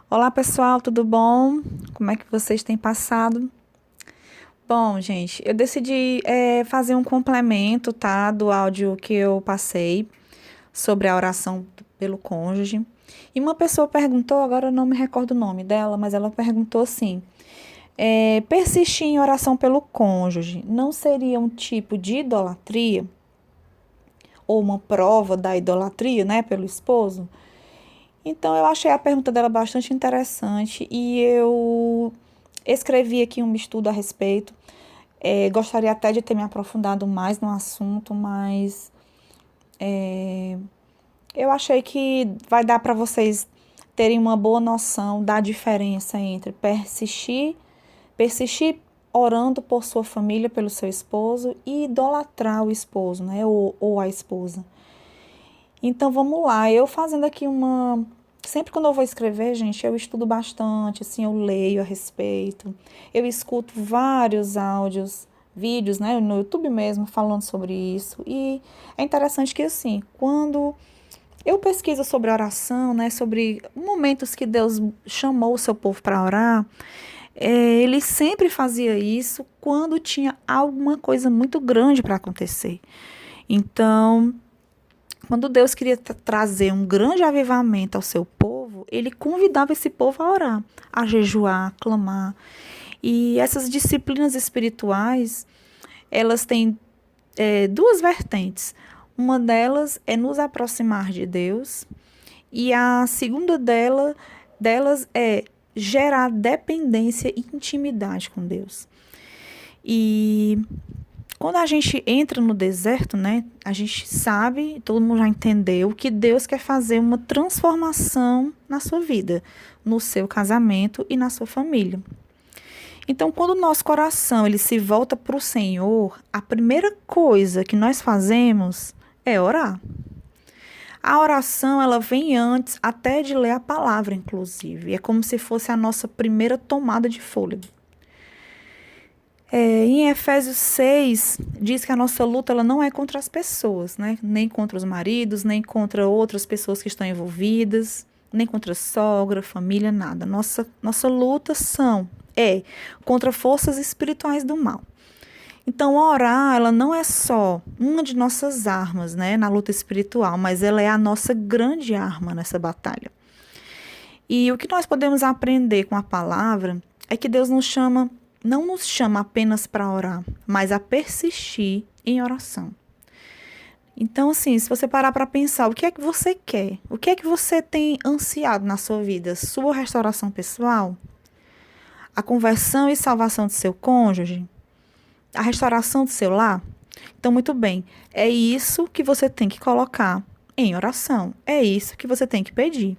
Olá, pessoal, tudo bom? Como é que vocês têm passado? Bom, gente, eu decidi fazer um complemento, tá, do áudio que eu passei sobre a oração pelo cônjuge. E uma pessoa perguntou, agora eu não me recordo o nome dela, mas ela perguntou assim: persistir em oração pelo cônjuge não seria um tipo de idolatria? Ou uma prova da idolatria, né, pelo esposo? Então, eu achei a pergunta dela bastante interessante e eu escrevi aqui um estudo a respeito. Gostaria até de ter me aprofundado mais no assunto, mas eu achei que vai dar para vocês terem uma boa noção da diferença entre persistir orando por sua família, pelo seu esposo, e idolatrar o esposo, né, ou a esposa. Então vamos lá, eu fazendo aqui uma. Sempre quando eu vou escrever, gente, eu estudo bastante, assim, eu leio a respeito, eu escuto vários áudios, vídeos, né, no YouTube mesmo, falando sobre isso. E é interessante que, assim, quando eu pesquiso sobre oração, né, sobre momentos que Deus chamou o seu povo para orar, ele sempre fazia isso quando tinha alguma coisa muito grande para acontecer. Então, quando Deus queria trazer um grande avivamento ao seu povo, ele convidava esse povo a orar, a jejuar, a clamar. E essas disciplinas espirituais, elas têm duas vertentes. Uma delas é nos aproximar de Deus, e a segunda delas é gerar dependência e intimidade com Deus. E quando a gente entra no deserto, né, a gente sabe, todo mundo já entendeu, que Deus quer fazer uma transformação na sua vida, no seu casamento e na sua família. Então, quando o nosso coração ele se volta para o Senhor, a primeira coisa que nós fazemos é orar. A oração, ela vem antes até de ler a palavra, inclusive. É como se fosse a nossa primeira tomada de fôlego. Em Efésios 6, diz que a nossa luta ela não é contra as pessoas, né? Nem contra os maridos, nem contra outras pessoas que estão envolvidas, nem contra a sogra, família, nada. Nossa luta é contra forças espirituais do mal. Então, orar, ela não é só uma de nossas armas, né, na luta espiritual, mas ela é a nossa grande arma nessa batalha. E o que nós podemos aprender com a palavra é que Deus não nos chama apenas para orar, mas a persistir em oração. Então, assim, se você parar para pensar, o que é que você quer? O que é que você tem ansiado na sua vida? Sua restauração pessoal? A conversão e salvação do seu cônjuge? A restauração do seu lar? Então, muito bem, é isso que você tem que colocar em oração. É isso que você tem que pedir.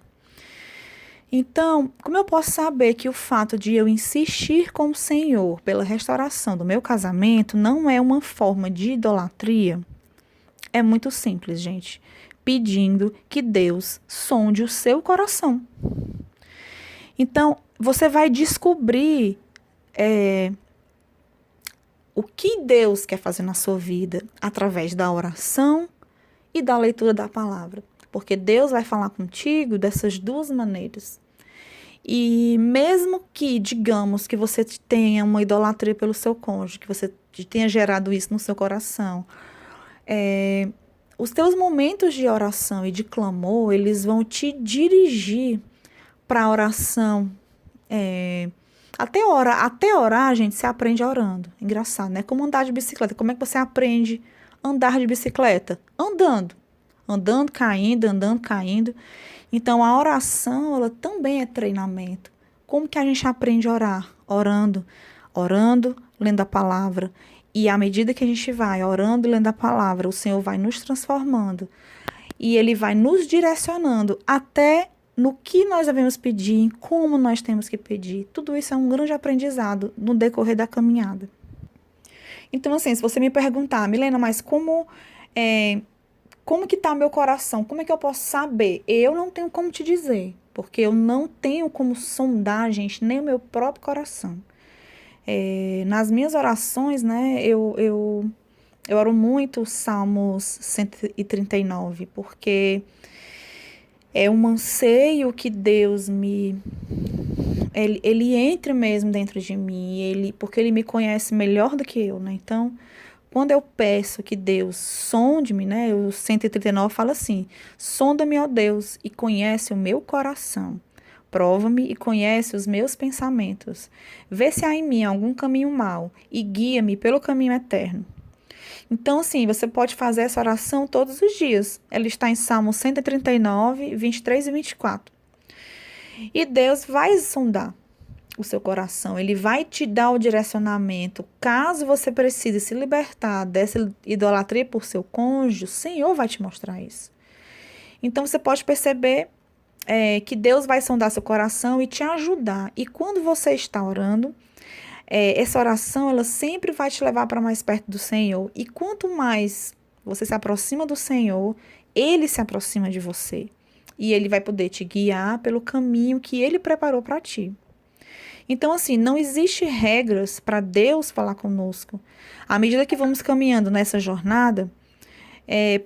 Então, como eu posso saber que o fato de eu insistir com o Senhor pela restauração do meu casamento não é uma forma de idolatria? É muito simples, gente. Pedindo que Deus sonde o seu coração. Então, você vai descobrir o que Deus quer fazer na sua vida através da oração e da leitura da palavra. Porque Deus vai falar contigo dessas duas maneiras. E mesmo que, digamos, que você tenha uma idolatria pelo seu cônjuge, que você tenha gerado isso no seu coração, os teus momentos de oração e de clamor, eles vão te dirigir para a oração. Até orar, gente, você aprende orando. Engraçado, né? Como andar de bicicleta. Como é que você aprende a andar de bicicleta? Andando. Andando, caindo, andando, caindo. Então, a oração, ela também é treinamento. Como que a gente aprende a orar? Orando. Orando, lendo a palavra. E à medida que a gente vai orando e lendo a palavra, o Senhor vai nos transformando. E Ele vai nos direcionando até no que nós devemos pedir, como nós temos que pedir. Tudo isso é um grande aprendizado no decorrer da caminhada. Então, assim, se você me perguntar, Milena, mas como que está meu coração? Como é que eu posso saber? Eu não tenho como te dizer, porque eu não tenho como sondar, gente, nem o meu próprio coração. Nas minhas orações, né, eu oro muito Salmos 139, porque É um anseio que Deus ele entre mesmo dentro de mim, porque ele me conhece melhor do que eu, né? Então, quando eu peço que Deus sonde-me, né? O 139 fala assim: sonda-me, ó Deus, e conhece o meu coração. Prova-me e conhece os meus pensamentos. Vê se há em mim algum caminho mau e guia-me pelo caminho eterno. Então, assim, você pode fazer essa oração todos os dias. Ela está em Salmo 139, 23 e 24. E Deus vai sondar o seu coração. Ele vai te dar o direcionamento. Caso você precise se libertar dessa idolatria por seu cônjuge, o Senhor vai te mostrar isso. Então, você pode perceber que Deus vai sondar seu coração e te ajudar. E quando você está orando, essa oração, ela sempre vai te levar para mais perto do Senhor. E quanto mais você se aproxima do Senhor, Ele se aproxima de você. E Ele vai poder te guiar pelo caminho que Ele preparou para ti. Então, assim, não existe regras para Deus falar conosco. À medida que vamos caminhando nessa jornada,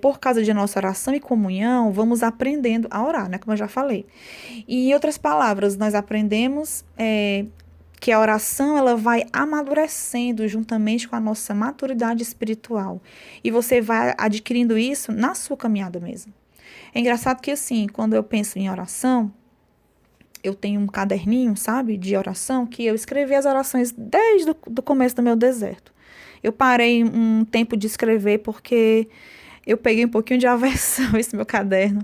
por causa de nossa oração e comunhão, vamos aprendendo a orar, né? Como eu já falei. E, em outras palavras, nós aprendemos que a oração ela vai amadurecendo juntamente com a nossa maturidade espiritual. E você vai adquirindo isso na sua caminhada mesmo. É engraçado que, assim, quando eu penso em oração, eu tenho um caderninho, sabe, de oração, que eu escrevi as orações desde o começo do meu deserto. Eu parei um tempo de escrever porque eu peguei um pouquinho de aversão esse meu caderno,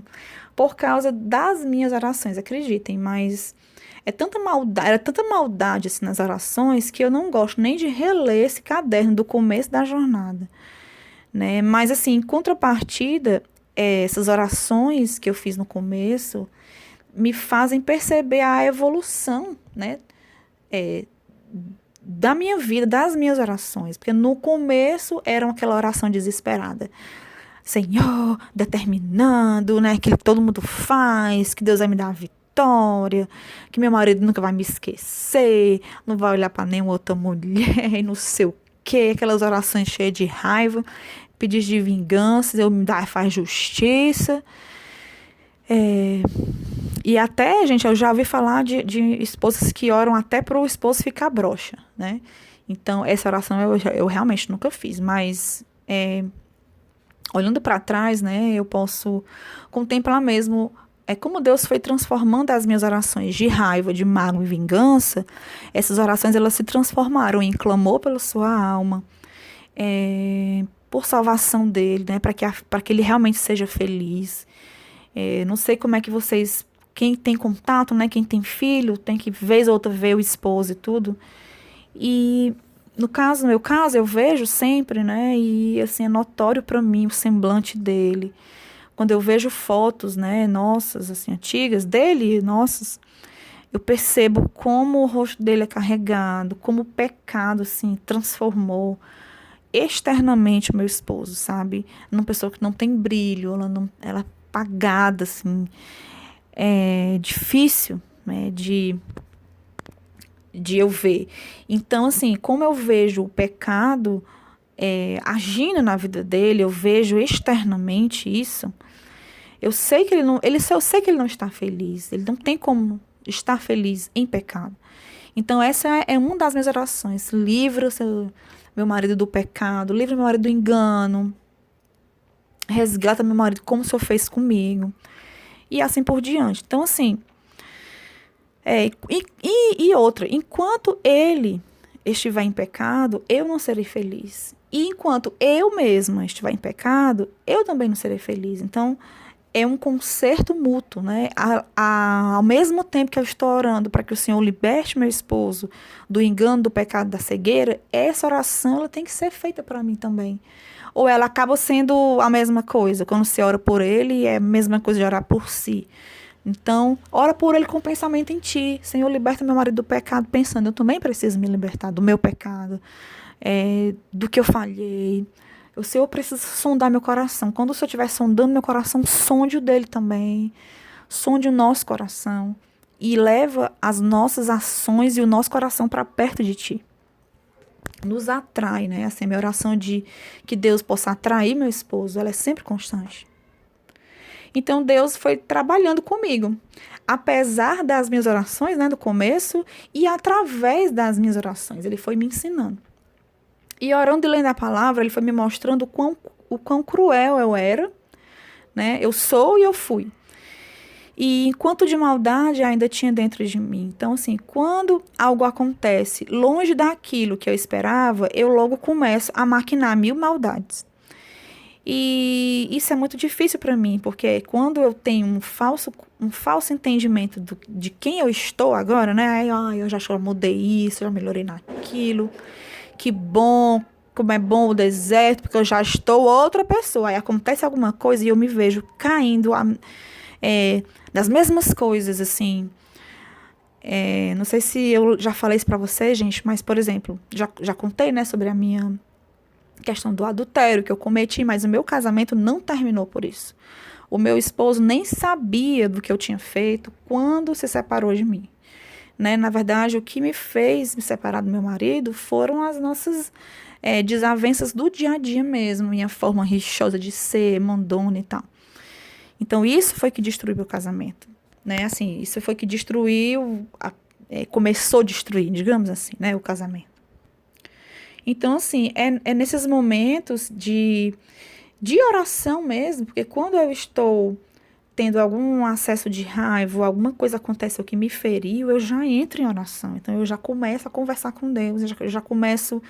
por causa das minhas orações, acreditem, mas era tanta maldade assim, nas orações que eu não gosto nem de reler esse caderno do começo da jornada, né? Mas assim, em contrapartida, essas orações que eu fiz no começo me fazem perceber a evolução, né? Da minha vida, das minhas orações, porque no começo era aquela oração desesperada. Senhor, determinando, né, que todo mundo faz, que Deus vai me dar a vitória, que meu marido nunca vai me esquecer, não vai olhar para nenhuma outra mulher, não sei o quê, aquelas orações cheias de raiva, pedidos de vingança, eu me dar, faz justiça. E até, gente, eu já ouvi falar de esposas que oram até para o esposo ficar broxa, né? Então, essa oração eu realmente nunca fiz, mas olhando para trás, né, eu posso contemplar mesmo como Deus foi transformando as minhas orações de raiva, de mágoa e vingança. Essas orações elas se transformaram em clamor pela sua alma, por salvação dele, né, para que ele realmente seja feliz. Não sei como é que vocês, quem tem contato, né, quem tem filho, tem que vez ou outra ver o esposo e tudo. E no meu caso, eu vejo sempre, né, e assim, é notório para mim o semblante dele. Quando eu vejo fotos, né, nossas, assim, antigas dele, nossas, eu percebo como o rosto dele é carregado, como o pecado, assim, transformou externamente o meu esposo, sabe? Uma pessoa que não tem brilho, ela é apagada, assim, é difícil, né, de eu ver. Então, assim, como eu vejo o pecado agindo na vida dele, eu vejo externamente isso, eu sei que eu sei que ele não está feliz, ele não tem como estar feliz em pecado. Então, essa é uma das minhas orações. Livra meu marido do pecado, livra meu marido do engano, resgata meu marido como o Senhor fez comigo, e assim por diante. Então, assim, e outra, enquanto ele estiver em pecado, eu não serei feliz. E enquanto eu mesma estiver em pecado, eu também não serei feliz. Então, é um conserto mútuo, né? Ao mesmo tempo que eu estou orando para que o Senhor liberte meu esposo do engano, do pecado, da cegueira, essa oração ela tem que ser feita para mim também. Ou ela acaba sendo a mesma coisa, quando você ora por ele, é a mesma coisa de orar por si. Então, ora por ele com pensamento em ti. Senhor, liberta meu marido do pecado, pensando, eu também preciso me libertar do meu pecado, do que eu falhei. O Senhor precisa sondar meu coração. Quando o Senhor estiver sondando meu coração, sonde o dele também. Sonde o nosso coração. E leva as nossas ações e o nosso coração para perto de ti. Nos atrai, né? Assim, a minha oração de que Deus possa atrair meu esposo, ela é sempre constante. Então, Deus foi trabalhando comigo. Apesar das minhas orações, né, do começo, e através das minhas orações, ele foi me ensinando. E orando e lendo a palavra, ele foi me mostrando o quão cruel eu era, né? Eu sou e eu fui. E enquanto de maldade ainda tinha dentro de mim. Então, assim, quando algo acontece longe daquilo que eu esperava, eu logo começo a maquinar mil maldades. E isso é muito difícil para mim, porque quando eu tenho um falso entendimento de quem eu estou agora, né? Aí, eu já mudei isso, já melhorei naquilo. Que bom, como é bom o deserto, porque eu já estou outra pessoa. Aí acontece alguma coisa e eu me vejo caindo das mesmas coisas, assim. Não sei se eu já falei isso pra vocês, gente, mas, por exemplo, já contei, né, sobre a minha questão do adultério que eu cometi, mas o meu casamento não terminou por isso. O meu esposo nem sabia do que eu tinha feito quando se separou de mim. Né? Na verdade, o que me fez me separar do meu marido foram as nossas desavenças do dia a dia mesmo, minha forma rixosa de ser, mandona e tal. Então, isso foi que destruiu meu casamento, né? Assim, isso foi que destruiu, começou a destruir, digamos assim, né, o casamento. Então, assim, é nesses momentos de oração mesmo, porque quando eu estou tendo algum acesso de raiva, alguma coisa acontece que me feriu, eu já entro em oração. Então, eu já começo a conversar com Deus, eu já começo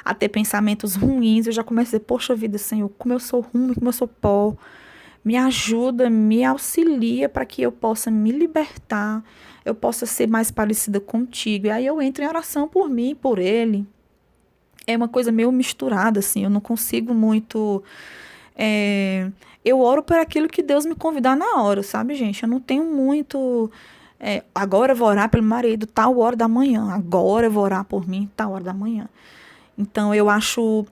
a ter pensamentos ruins, eu já começo a dizer, poxa vida, Senhor, como eu sou ruim, como eu sou pó, me ajuda, me auxilia para que eu possa me libertar, eu possa ser mais parecida contigo. E aí eu entro em oração por mim, por ele. É uma coisa meio misturada, assim, eu não consigo muito... eu oro por aquilo que Deus me convidar na hora, sabe, gente? Eu não tenho muito... agora eu vou orar pelo marido, tal hora da manhã. Agora eu vou orar por mim, tal hora da manhã. Então, eu acho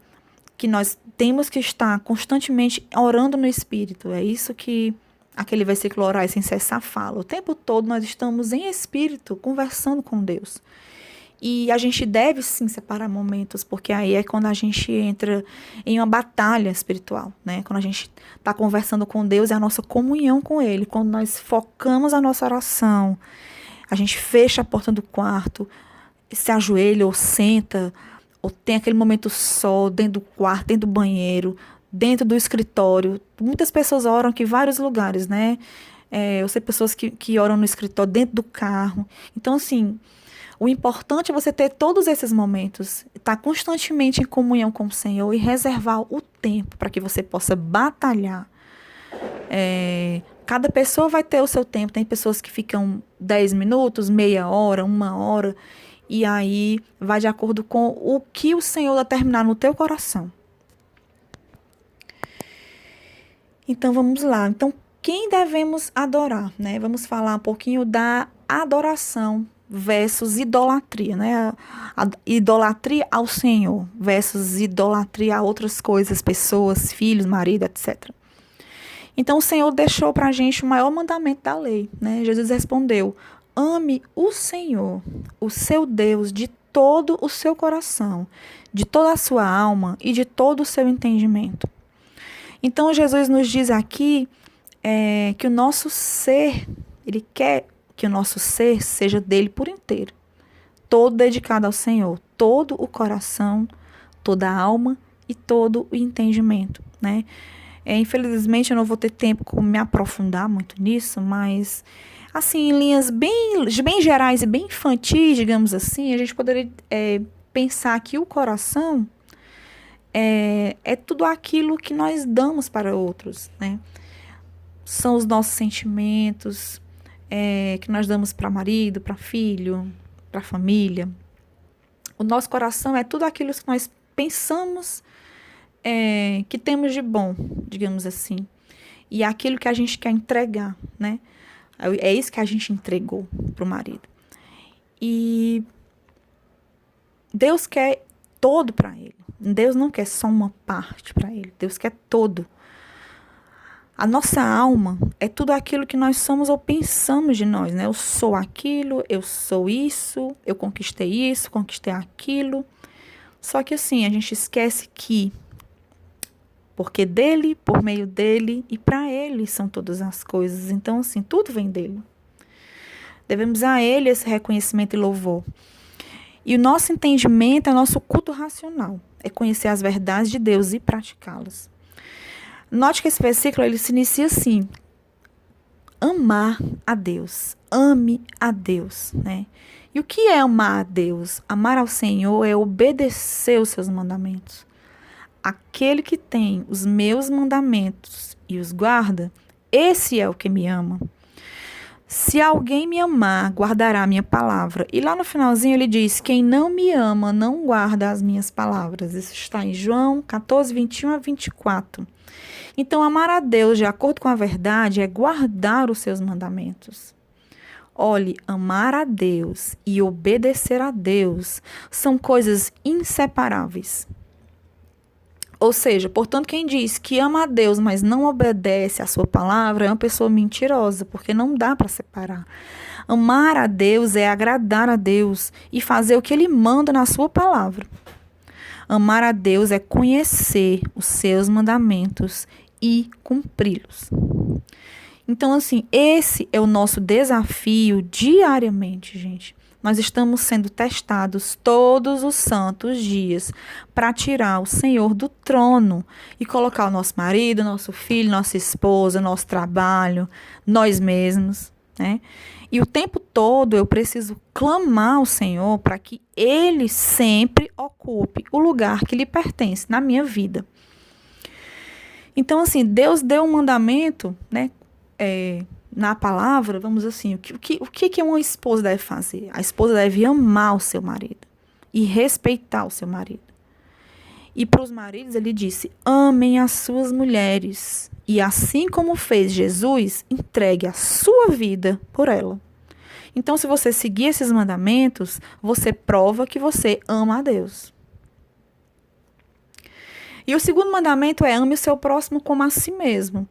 que nós temos que estar constantemente orando no Espírito. É isso que aquele versículo orar sem cessar fala. O tempo todo nós estamos em Espírito, conversando com Deus. E a gente deve sim separar momentos, porque aí é quando a gente entra em uma batalha espiritual, né? Quando a gente está conversando com Deus, é a nossa comunhão com Ele. Quando nós focamos a nossa oração, a gente fecha a porta do quarto, se ajoelha ou senta, ou tem aquele momento só, dentro do quarto, dentro do banheiro, dentro do escritório. Muitas pessoas oram aqui em vários lugares, né? Eu sei pessoas que oram no escritório, dentro do carro. Então, assim... O importante é você ter todos esses momentos, estar constantemente em comunhão com o Senhor e reservar o tempo para que você possa batalhar. Cada pessoa vai ter o seu tempo. Tem pessoas que ficam 10 minutos, meia hora, 1 hora, e aí vai de acordo com o que o Senhor determinar no teu coração. Então, vamos lá. Então, quem devemos adorar, né? Vamos falar um pouquinho da adoração versus idolatria, né? A idolatria ao Senhor versus idolatria a outras coisas, pessoas, filhos, marido, etc. Então, o Senhor deixou para a gente o maior mandamento da lei, né? Jesus respondeu, ame o Senhor, o seu Deus, de todo o seu coração, de toda a sua alma e de todo o seu entendimento. Então, Jesus nos diz aqui que o nosso ser, Ele quer que o nosso ser seja dele por inteiro, todo dedicado ao Senhor, todo o coração, toda a alma e todo o entendimento, né? Infelizmente eu não vou ter tempo como me aprofundar muito nisso, mas assim, em linhas bem gerais e bem infantis, digamos assim, a gente poderia pensar que o coração é tudo aquilo que nós damos para outros, né? São os nossos sentimentos, que nós damos para marido, para filho, para família. O nosso coração é tudo aquilo que nós pensamos que temos de bom, digamos assim. E é aquilo que a gente quer entregar, né? É isso que a gente entregou para o marido. E Deus quer todo para ele. Deus não quer só uma parte para ele. Deus quer todo. A nossa alma é tudo aquilo que nós somos ou pensamos de nós, né? Eu sou aquilo, eu sou isso, eu conquistei isso, conquistei aquilo. Só que assim, a gente esquece que porque dele, por meio dele e para ele são todas as coisas. Então, assim, tudo vem dele. Devemos a ele esse reconhecimento e louvor. E o nosso entendimento é o nosso culto racional, é conhecer as verdades de Deus e praticá-las. Note que esse versículo ele se inicia assim: amar a Deus, ame a Deus, né? E o que é amar a Deus? Amar ao Senhor é obedecer os seus mandamentos. Aquele que tem os meus mandamentos e os guarda, esse é o que me ama. Se alguém me amar, guardará a minha palavra. E lá no finalzinho ele diz: quem não me ama, não guarda as minhas palavras. Isso está em João 14, 21 a 24. Então, amar a Deus de acordo com a verdade é guardar os seus mandamentos. Olhe, amar a Deus e obedecer a Deus são coisas inseparáveis. Ou seja, portanto, quem diz que ama a Deus, mas não obedece à sua palavra, é uma pessoa mentirosa, porque não dá para separar. Amar a Deus é agradar a Deus e fazer o que Ele manda na sua palavra. Amar a Deus é conhecer os seus mandamentos e cumpri-los. Então, assim, esse é o nosso desafio diariamente, gente. Nós estamos sendo testados todos os santos dias para tirar o Senhor do trono e colocar o nosso marido, nosso filho, nossa esposa, nosso trabalho, nós mesmos, né? E o tempo todo eu preciso clamar ao Senhor para que Ele sempre ocupe o lugar que lhe pertence na minha vida. Então, assim, Deus deu um mandamento, né? Na palavra, vamos assim, o que uma esposa deve fazer? A esposa deve amar o seu marido e respeitar o seu marido. E para os maridos ele disse: amem as suas mulheres. E assim como fez Jesus, entregue a sua vida por ela. Então, se você seguir esses mandamentos, você prova que você ama a Deus. E o segundo mandamento é: ame o seu próximo como a si mesmo.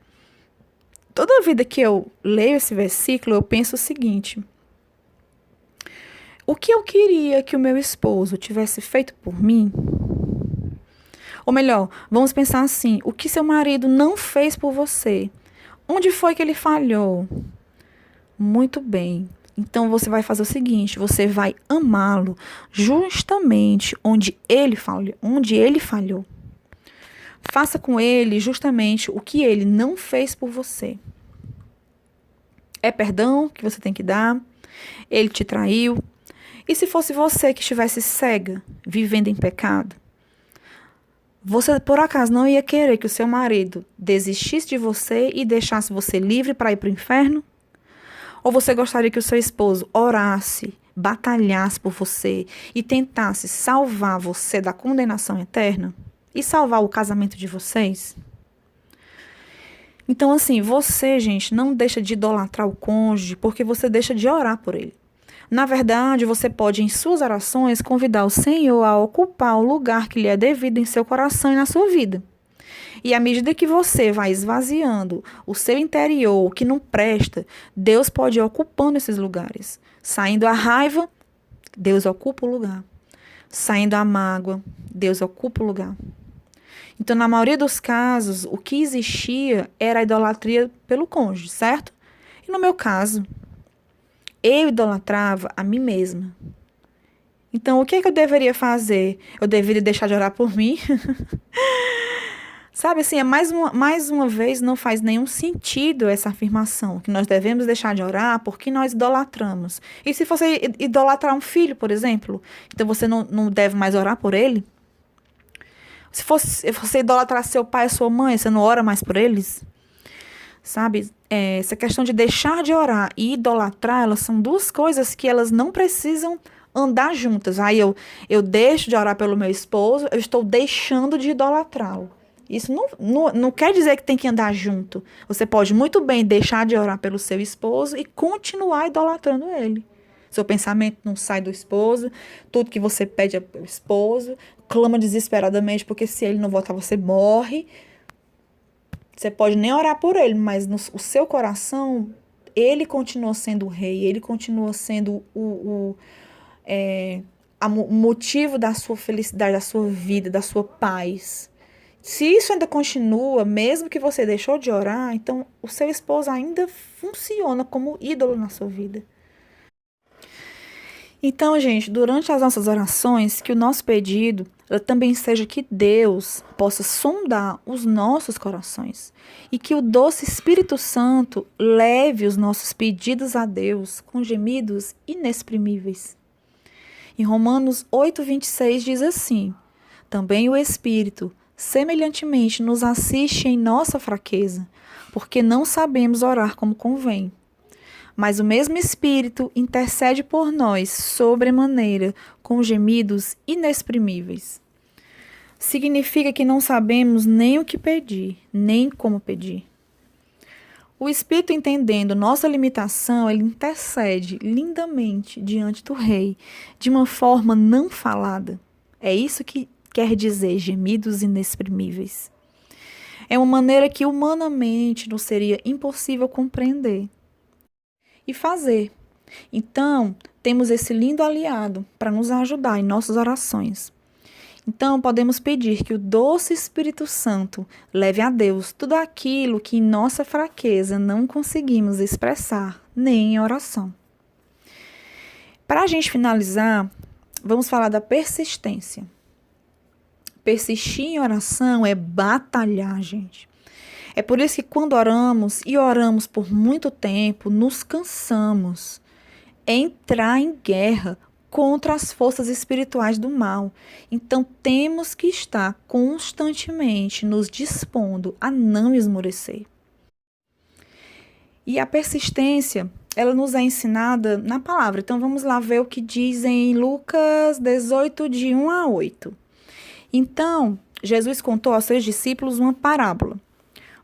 Toda vida que eu leio esse versículo, eu penso o seguinte: o que eu queria que o meu esposo tivesse feito por mim? Ou melhor, vamos pensar assim: o que seu marido não fez por você? Onde foi que ele falhou? Muito bem. Então você vai fazer o seguinte: você vai amá-lo justamente onde ele falhou. Faça com ele justamente o que ele não fez por você. É perdão que você tem que dar. Ele te traiu. E se fosse você que estivesse cega, vivendo em pecado? Você, por acaso, não ia querer que o seu marido desistisse de você e deixasse você livre para ir para o inferno? Ou você gostaria que o seu esposo orasse, batalhasse por você e tentasse salvar você da condenação eterna? E salvar o casamento de vocês? Então, assim, você, gente, não deixa de idolatrar o cônjuge porque você deixa de orar por ele. Na verdade, você pode, em suas orações, convidar o Senhor a ocupar o lugar que lhe é devido em seu coração e na sua vida. E à medida que você vai esvaziando o seu interior, o que não presta, Deus pode ir ocupando esses lugares. Saindo a raiva, Deus ocupa o lugar. Saindo a mágoa, Deus ocupa o lugar. Então, na maioria dos casos, o que existia era a idolatria pelo cônjuge, certo? E no meu caso, eu idolatrava a mim mesma. Então, o que é que eu deveria fazer? Eu deveria deixar de orar por mim? Sabe, assim, mais uma vez, não faz nenhum sentido essa afirmação, que nós devemos deixar de orar porque nós idolatramos. E se você idolatrar um filho, por exemplo, então você não deve mais orar por ele? Se você idolatrar seu pai e sua mãe, você não ora mais por eles? Sabe? Essa questão de deixar de orar e idolatrar, elas são duas coisas que elas não precisam andar juntas. Aí eu deixo de orar pelo meu esposo, eu estou deixando de idolatrá-lo. Isso não quer dizer que tem que andar junto. Você pode muito bem deixar de orar pelo seu esposo e continuar idolatrando ele. Seu pensamento não sai do esposo, tudo que você pede é pelo esposo, clama desesperadamente porque se ele não voltar você morre. Você pode nem orar por ele, mas no seu coração, ele continua sendo o rei, ele continua sendo o motivo da sua felicidade, da sua vida, da sua paz. Se isso ainda continua, mesmo que você deixou de orar, então o seu esposo ainda funciona como ídolo na sua vida. Então, gente, durante as nossas orações, que o nosso pedido também seja que Deus possa sondar os nossos corações e que o doce Espírito Santo leve os nossos pedidos a Deus com gemidos inexprimíveis. Em Romanos 8:26 diz assim: também o Espírito, semelhantemente, nos assiste em nossa fraqueza, porque não sabemos orar como convém. Mas o mesmo Espírito intercede por nós sobremaneira, com gemidos inexprimíveis. Significa que não sabemos nem o que pedir, nem como pedir. O Espírito, entendendo nossa limitação, ele intercede lindamente diante do Rei, de uma forma não falada. É isso que quer dizer gemidos inexprimíveis. É uma maneira que humanamente não seria impossível compreender e fazer. Então, temos esse lindo aliado para nos ajudar em nossas orações. Então, podemos pedir que o doce Espírito Santo leve a Deus tudo aquilo que em nossa fraqueza não conseguimos expressar, nem em oração. Para a gente finalizar, vamos falar da persistência. Persistir em oração é batalhar, gente. É por isso que quando oramos e oramos por muito tempo, nos cansamos. É entrar em guerra contra as forças espirituais do mal. Então temos que estar constantemente nos dispondo a não esmorecer. E a persistência, ela nos é ensinada na palavra. Então vamos lá ver o que diz em Lucas 18, de 1 a 8. Então, Jesus contou aos seus discípulos uma parábola,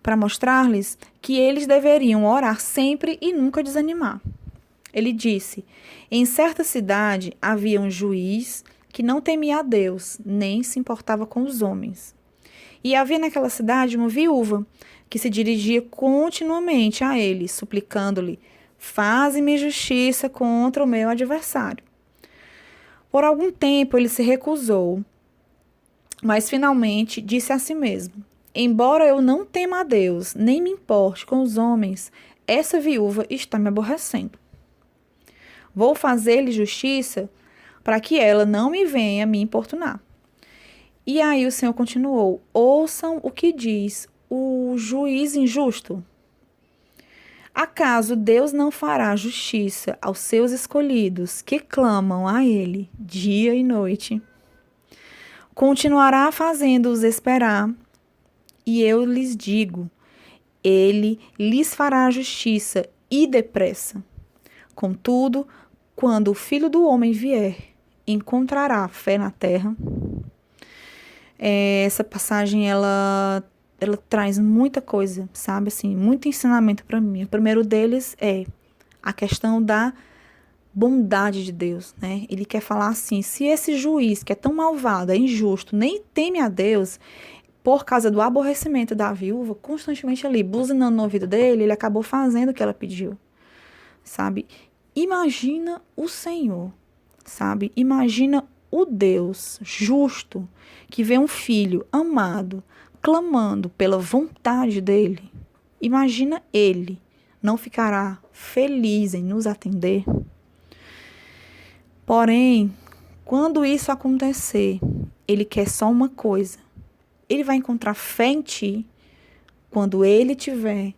para mostrar-lhes que eles deveriam orar sempre e nunca desanimar. Ele disse: em certa cidade havia um juiz que não temia a Deus, nem se importava com os homens. E havia naquela cidade uma viúva que se dirigia continuamente a ele, suplicando-lhe: faze-me justiça contra o meu adversário. Por algum tempo ele se recusou, mas finalmente disse a si mesmo: embora eu não tema a Deus, nem me importe com os homens, essa viúva está me aborrecendo. Vou fazer-lhe justiça para que ela não me venha me importunar. E aí o Senhor continuou: ouçam o que diz o juiz injusto. Acaso Deus não fará justiça aos seus escolhidos que clamam a Ele dia e noite? Continuará fazendo-os esperar, e eu lhes digo, ele lhes fará justiça e depressa. Contudo, quando o Filho do Homem vier, encontrará fé na terra? Essa passagem, ela traz muita coisa, sabe? Assim, muito ensinamento para mim. O primeiro deles é a questão da bondade de Deus, né? Ele quer falar assim: se esse juiz que é tão malvado, é injusto, nem teme a Deus, por causa do aborrecimento da viúva, constantemente ali, buzinando no ouvido dele, ele acabou fazendo o que ela pediu, sabe? Imagina o Senhor, sabe? Imagina o Deus justo que vê um filho amado clamando pela vontade dele. Imagina ele, não ficará feliz em nos atender? Porém, quando isso acontecer, ele quer só uma coisa. Ele vai encontrar fé em ti quando ele tiver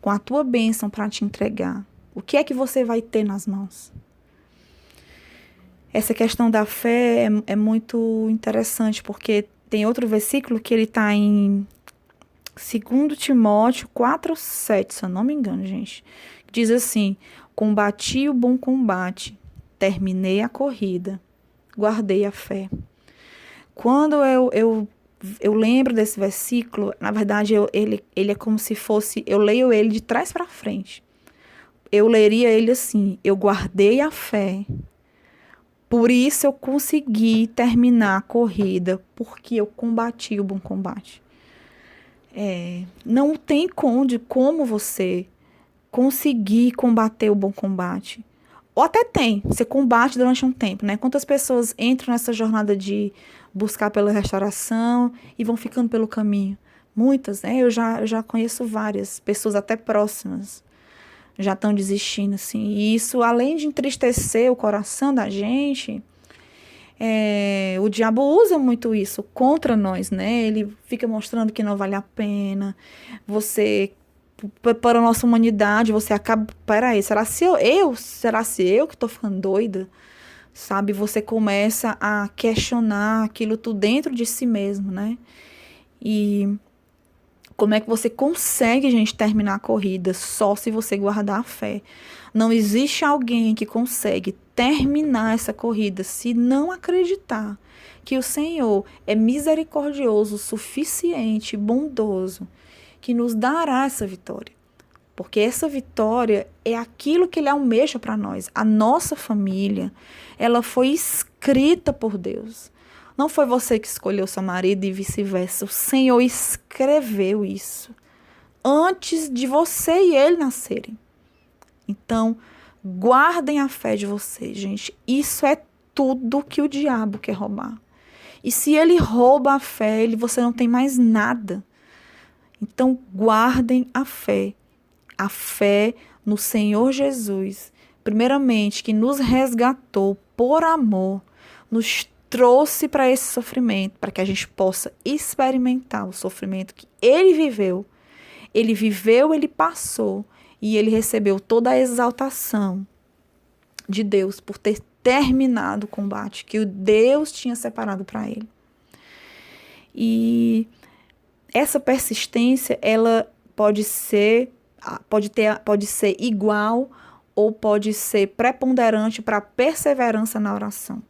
com a tua bênção para te entregar. O que é que você vai ter nas mãos? Essa questão da fé é muito interessante, porque tem outro versículo que ele está em 2 Timóteo 4:7, se eu não me engano, gente. Diz assim: combati o bom combate, terminei a corrida, guardei a fé. Quando eu lembro desse versículo, na verdade, ele é como se fosse, eu leio ele de trás para frente. Eu leria ele assim: eu guardei a fé, por isso eu consegui terminar a corrida, porque eu combati o bom combate. Não tem como você conseguir combater o bom combate, Ou até tem, você combate durante um tempo, né? Quantas pessoas entram nessa jornada de buscar pela restauração e vão ficando pelo caminho? Muitas, né? Eu já conheço várias pessoas até próximas, já estão desistindo, assim. E isso, além de entristecer o coração da gente, o diabo usa muito isso contra nós, né? Ele fica mostrando que não vale a pena. Você, para a nossa humanidade, você acaba, peraí, será se eu que estou ficando doida? Sabe? Você começa a questionar aquilo tudo dentro de si mesmo, né? E como é que você consegue, gente, terminar a corrida só se você guardar a fé? Não existe alguém que consegue terminar essa corrida se não acreditar que o Senhor é misericordioso, suficiente, bondoso, que nos dará essa vitória. Porque essa vitória é aquilo que Ele almeja para nós. A nossa família, ela foi escrita por Deus. Não foi você que escolheu seu marido e vice-versa. O Senhor escreveu isso antes de você e ele nascerem. Então, guardem a fé de vocês, gente. Isso é tudo que o diabo quer roubar. E se ele rouba a fé, você não tem mais nada. Então, guardem a fé. A fé no Senhor Jesus. Primeiramente, que nos resgatou por amor, nos trouxe para esse sofrimento, para que a gente possa experimentar o sofrimento que ele viveu. Ele viveu, ele passou, e ele recebeu toda a exaltação de Deus por ter terminado o combate que o Deus tinha separado para ele. E essa persistência, ela pode ser igual ou pode ser preponderante para a perseverança na oração.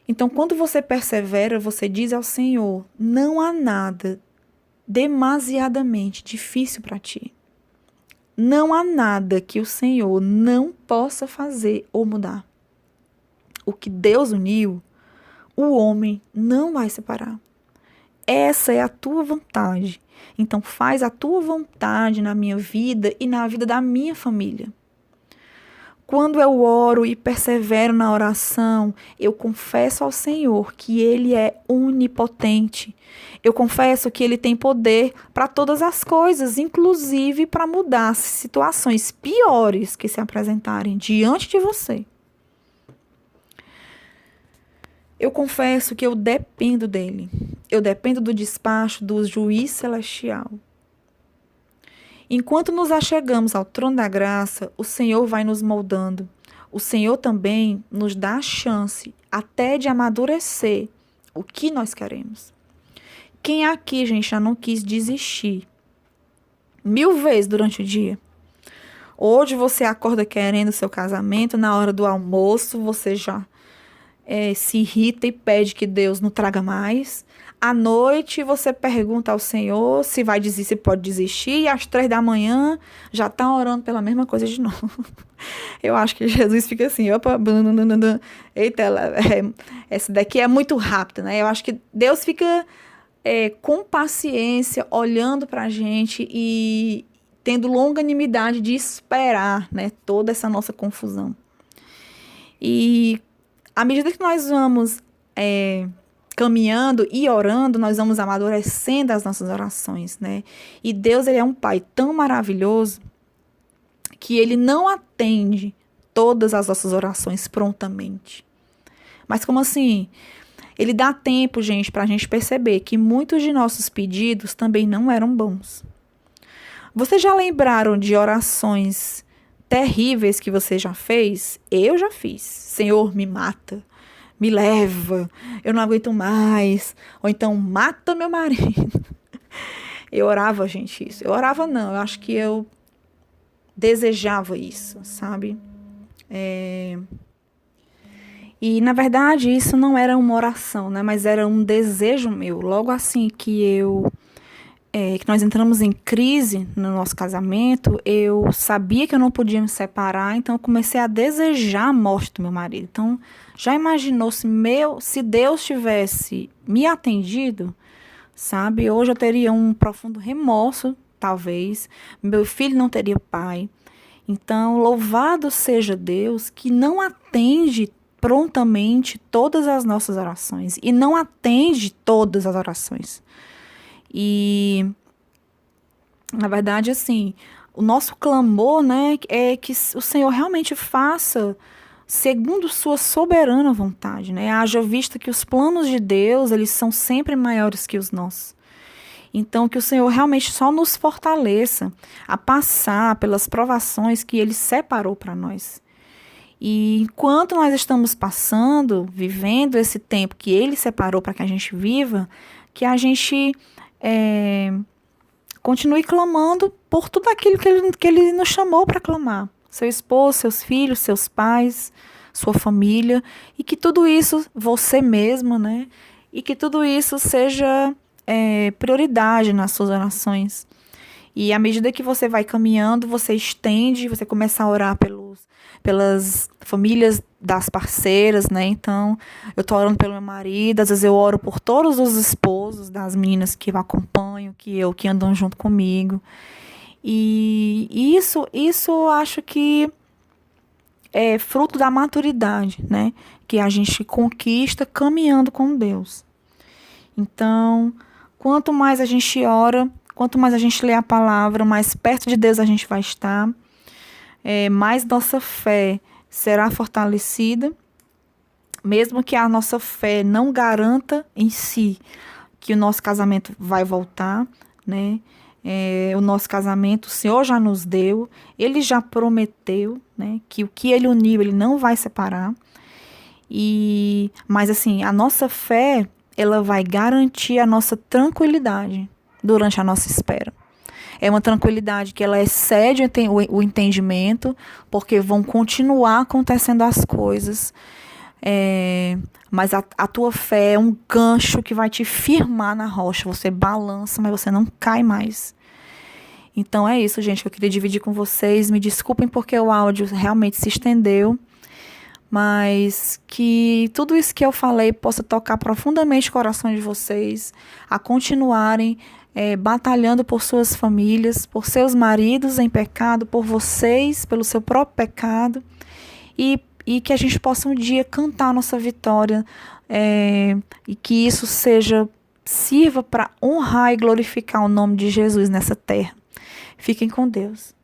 Então, quando você persevera, você diz ao Senhor, não há nada demasiadamente difícil para ti. Não há nada que o Senhor não possa fazer ou mudar. O que Deus uniu, o homem não vai separar. Essa é a tua vontade. Então, faz a tua vontade na minha vida e na vida da minha família. Quando eu oro e persevero na oração, eu confesso ao Senhor que Ele é onipotente. Eu confesso que Ele tem poder para todas as coisas, inclusive para mudar situações piores que se apresentarem diante de você. Eu confesso que eu dependo dEle. Eu dependo do despacho do juiz celestial. Enquanto nos achegamos ao trono da graça, o Senhor vai nos moldando. O Senhor também nos dá a chance até de amadurecer o que nós queremos. Quem aqui, gente, já não quis desistir 1000 vezes durante o dia? Hoje você acorda querendo seu casamento, na hora do almoço você já se irrita e pede que Deus não traga mais. À noite você pergunta ao Senhor se vai desistir, se pode desistir, e às 3 da manhã já está orando pela mesma coisa de novo. Eu acho que Jesus fica assim, opa, eita, essa daqui é muito rápida, né? Eu acho que Deus fica com paciência, olhando para a gente e tendo longanimidade de esperar, né, toda essa nossa confusão. E à medida que nós vamos caminhando e orando, nós vamos amadurecendo as nossas orações, né? E Deus, Ele é um Pai tão maravilhoso que Ele não atende todas as nossas orações prontamente. Mas como assim? Ele dá tempo, gente, para a gente perceber que muitos de nossos pedidos também não eram bons. Vocês já lembraram de orações terríveis que você já fez? Eu já fiz. Senhor, me mata. Me leva, eu não aguento mais, ou então mata meu marido. Eu orava, gente, isso. Eu orava não, eu acho que eu desejava isso, sabe? E, na verdade, isso não era uma oração, né? Mas era um desejo meu. Logo assim que que nós entramos em crise no nosso casamento, eu sabia que eu não podia me separar, então eu comecei a desejar a morte do meu marido. Então, já imaginou se Deus tivesse me atendido, sabe? Hoje eu teria um profundo remorso, talvez. Meu filho não teria pai. Então, louvado seja Deus que não atende prontamente todas as nossas orações e não atende todas as orações. E, na verdade, assim, o nosso clamor, né, é que o Senhor realmente faça segundo sua soberana vontade, né? Haja vista que os planos de Deus, eles são sempre maiores que os nossos. Então, que o Senhor realmente só nos fortaleça a passar pelas provações que Ele separou para nós. E enquanto nós estamos passando, vivendo esse tempo que Ele separou para que a gente viva, que a gente continue clamando por tudo aquilo que Ele nos chamou para clamar. Seu esposo, seus filhos, seus pais, sua família. E que tudo isso, você mesmo, né? E que tudo isso seja prioridade nas suas orações. E à medida que você vai caminhando, você estende, você começa a orar pelas famílias das parceiras, né? Então, eu tô orando pelo meu marido, às vezes eu oro por todos os esposos das meninas que eu acompanho, que andam junto comigo. E isso eu acho que é fruto da maturidade, né? Que a gente conquista caminhando com Deus. Então, quanto mais a gente ora, quanto mais a gente lê a palavra, mais perto de Deus a gente vai estar, mais nossa fé será fortalecida, mesmo que a nossa fé não garanta em si que o nosso casamento vai voltar, né? O nosso casamento o Senhor já nos deu, Ele já prometeu, né, que o que Ele uniu, Ele não vai separar. Mas assim, a nossa fé, ela vai garantir a nossa tranquilidade durante a nossa espera. É uma tranquilidade que ela excede o entendimento, porque vão continuar acontecendo as coisas. Mas a tua fé é um gancho que vai te firmar na rocha. Você balança, mas você não cai mais. Então é isso, gente, que eu queria dividir com vocês. Me desculpem porque o áudio realmente se estendeu. Mas que tudo isso que eu falei possa tocar profundamente o coração de vocês, a continuarem batalhando por suas famílias, por seus maridos em pecado, por vocês, pelo seu próprio pecado, e que a gente possa um dia cantar a nossa vitória, e que isso sirva para honrar e glorificar o nome de Jesus nessa terra. Fiquem com Deus.